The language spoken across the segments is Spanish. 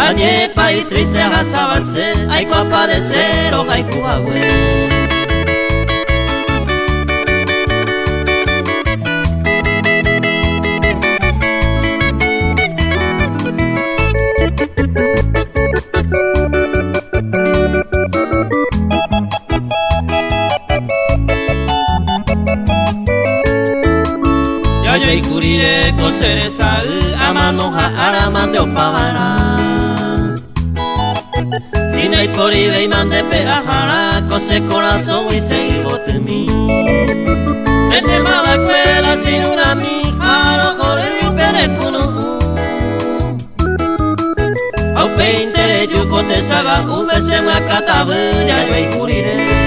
Añepa y triste agasabase, hay padecer o hay jugawe. Yayo y curire cosere sal, amanoja aramande opavara. Si no hay por ibe y mande peajara, cose corazón y seguir botemi. Este maba escuela sin una mi, aro corre y un perecuno. Au peintere yuko te saga, ube se me acatabu, yayo y curire.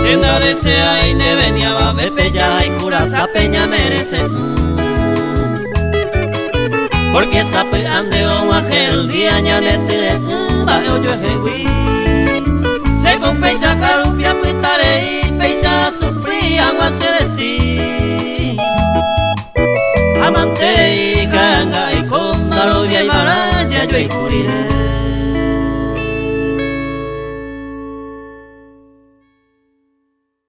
Sienda desea y ne venía va ver pella y curasa peña merece. Porque esa ande o aquel día ñanetire va yo jehui. Se con peisa carupia pitare y peisa sufrí agua se destí. Amante y canga y con darovia y maranya yo y curiré.